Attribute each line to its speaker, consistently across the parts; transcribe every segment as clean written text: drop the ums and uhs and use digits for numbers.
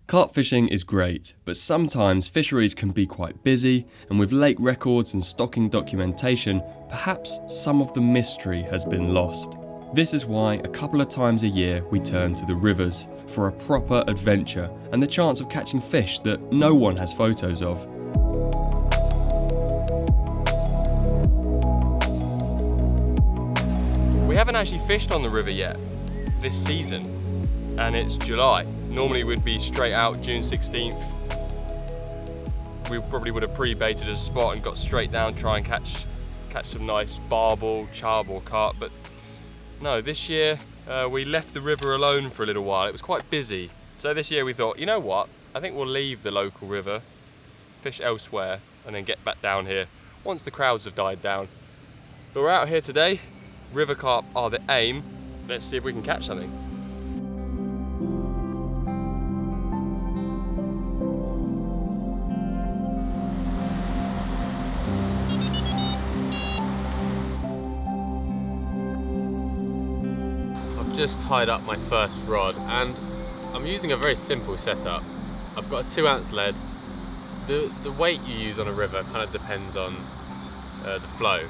Speaker 1: Carp fishing is great, but sometimes fisheries can be quite busy, and with lake records and stocking documentation, perhaps some of the mystery has been lost. This is why a couple of times a year we turn to the rivers for a proper adventure and the chance of catching fish that no one has photos of.
Speaker 2: We haven't actually fished on the river yet this season, and it's July. Normally we'd be straight out June 16th. We probably would have pre-baited a spot and got straight down, try and catch some nice barbel, charbel, carp, but no, this year we left the river alone for a little while. It was quite busy. So this year we thought, you know what, I think we'll leave the local river, fish elsewhere, and then get back down here once the crowds have died down. But we're out here today. River carp are the aim. Let's see if we can catch something. I've just tied up my first rod and I'm using a very simple setup. I've got a 2-ounce lead. The weight you use on a river kind of depends on the flow.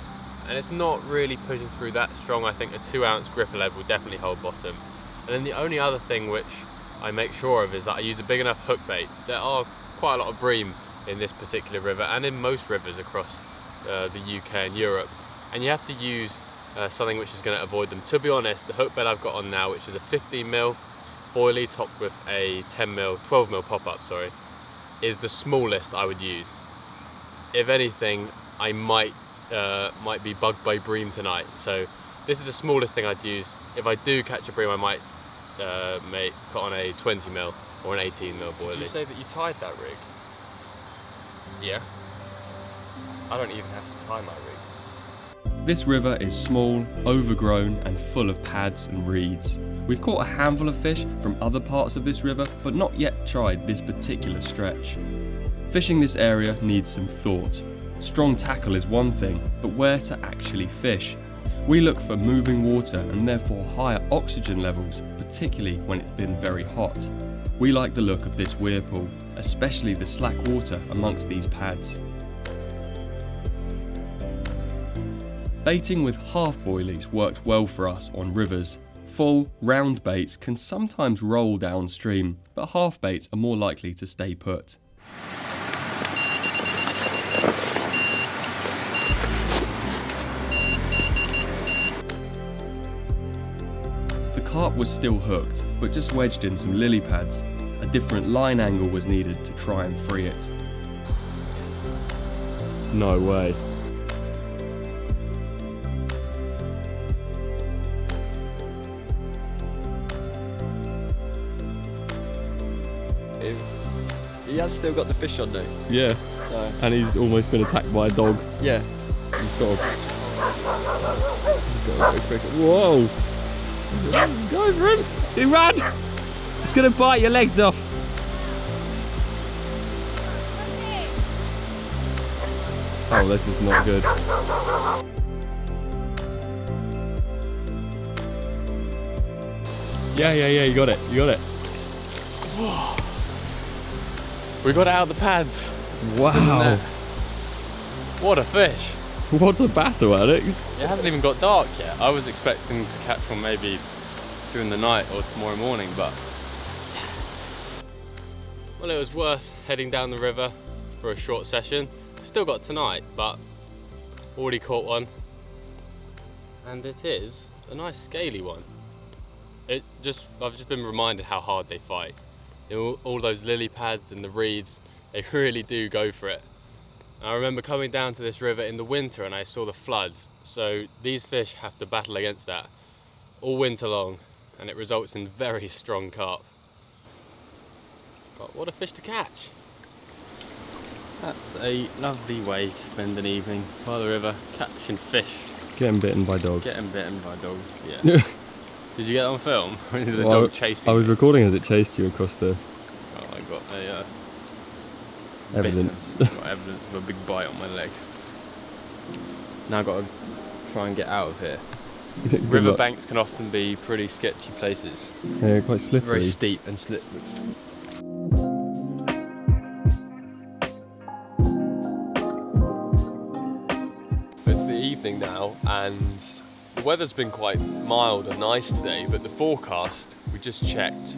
Speaker 2: And it's not really pushing through that strong. I think a 2-ounce gripper lead will definitely hold bottom. And then the only other thing which I make sure of is that I use a big enough hook bait. There are quite a lot of bream in this particular river and in most rivers across the UK and Europe. And you have to use something which is going to avoid them. To be honest, the hook bait I've got on now, which is a 15mm boilie topped with a 12mm pop-up, is the smallest I would use. If anything, I might be bugged by bream tonight, so this is the smallest thing I'd use. If I do catch a bream, I might put on a 20mm or an 18mm boilie. Did you say that you tied that rig? Yeah. I don't even have to tie my rigs.
Speaker 1: This river is small, overgrown and full of pads and reeds. We've caught a handful of fish from other parts of this river, but not yet tried this particular stretch. Fishing this area needs some thought. Strong tackle is one thing, but where to actually fish? We look for moving water and therefore higher oxygen levels, particularly when it's been very hot. We like the look of this weir pool, especially the slack water amongst these pads. Baiting with half boilies worked well for us on rivers. Full, round baits can sometimes roll downstream, but half baits are more likely to stay put. The carp was still hooked, but just wedged in some lily pads. A different line angle was needed to try and free it.
Speaker 2: No way. He has still got the fish on though. Yeah, so. And he's almost been attacked by a dog. Yeah. He's got a quick. Whoa! Go for it! He ran! It's gonna bite your legs off. Oh, this is not good. Yeah, you got it, Whoa. We got it out of the pads. Wow. What a fish. What a battle, Alex. It hasn't even got dark yet. I was expecting to catch one maybe during the night or tomorrow morning, but well, it was worth heading down the river for a short session. Still got tonight, but already caught one. And it is a nice scaly one. I've just been reminded how hard they fight. All those lily pads and the reeds, they really do go for it. I remember coming down to this river in the winter and I saw the floods, so these fish have to battle against that all winter long, and it results in very strong carp. But what a fish to catch! That's a lovely way to spend an evening by the river, catching fish. Getting bitten by dogs. Getting bitten by dogs, yeah. Did you get on film? Or did the dog chasing? I was recording as it chased you across the... Oh, I got a... evidence. Got evidence of a big bite on my leg. Now I've got to try and get out of here. River banks can often be pretty sketchy places. Yeah, quite slippery. Very steep and slippery.
Speaker 1: now, and the weather's been quite mild and nice today, but the forecast, we just checked,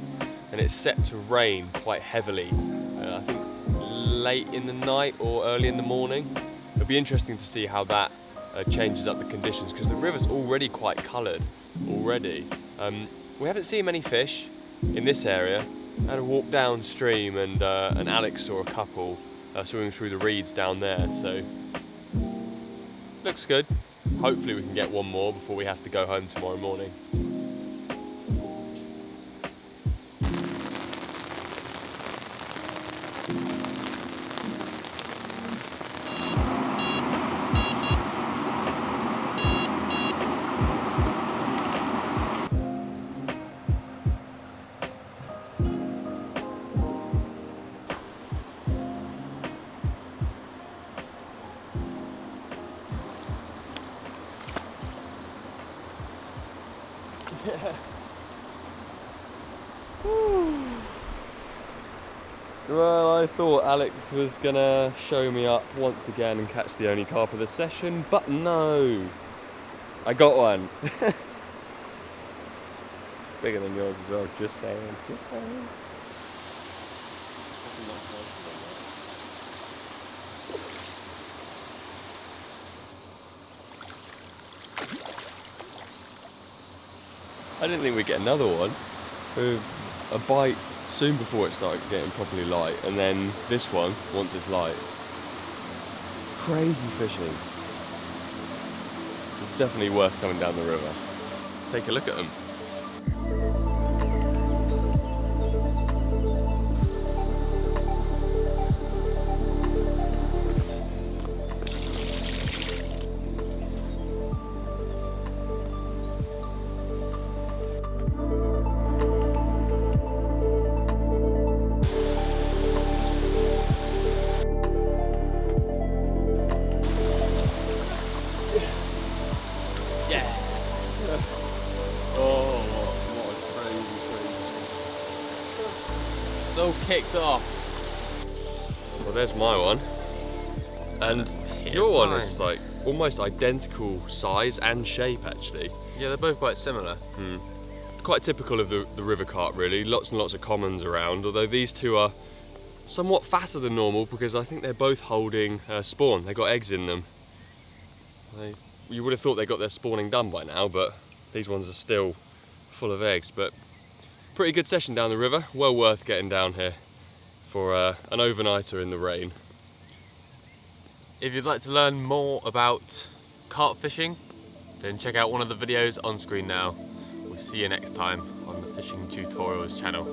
Speaker 1: and it's set to rain quite heavily, I think late in the night or early in the morning. It'll be interesting to see how that changes up the conditions, because the river's already quite coloured already. We haven't seen many fish in this area. I had a walk downstream, and Alex saw a couple swimming through the reeds down there, so looks good. Hopefully we can get one more before we have to go home tomorrow morning. Yeah. Well, I thought Alex was gonna show me up once again and catch the only carp of the session, but no, I got one. Bigger than yours as well, just saying, just saying. I didn't think we'd get another one. A bite soon before it started getting properly light, and then this one once it's light. Crazy fishing. It's definitely worth coming down the river. Take a look at them. So kicked off. Well, there's my one, and your one is like almost identical size and shape actually.
Speaker 2: Yeah, they're both quite similar.
Speaker 1: Quite typical of the river carp really, lots and lots of commons around, although these two are somewhat fatter than normal because I think they're both holding spawn. They've got eggs in them. You would have thought they got their spawning done by now, but these ones are still full of eggs. But pretty good session down the river, well worth getting down here for an overnighter in the rain.
Speaker 2: If you'd like to learn more about carp fishing, then check out one of the videos on screen now. We'll see you next time on the Fishing Tutorials channel.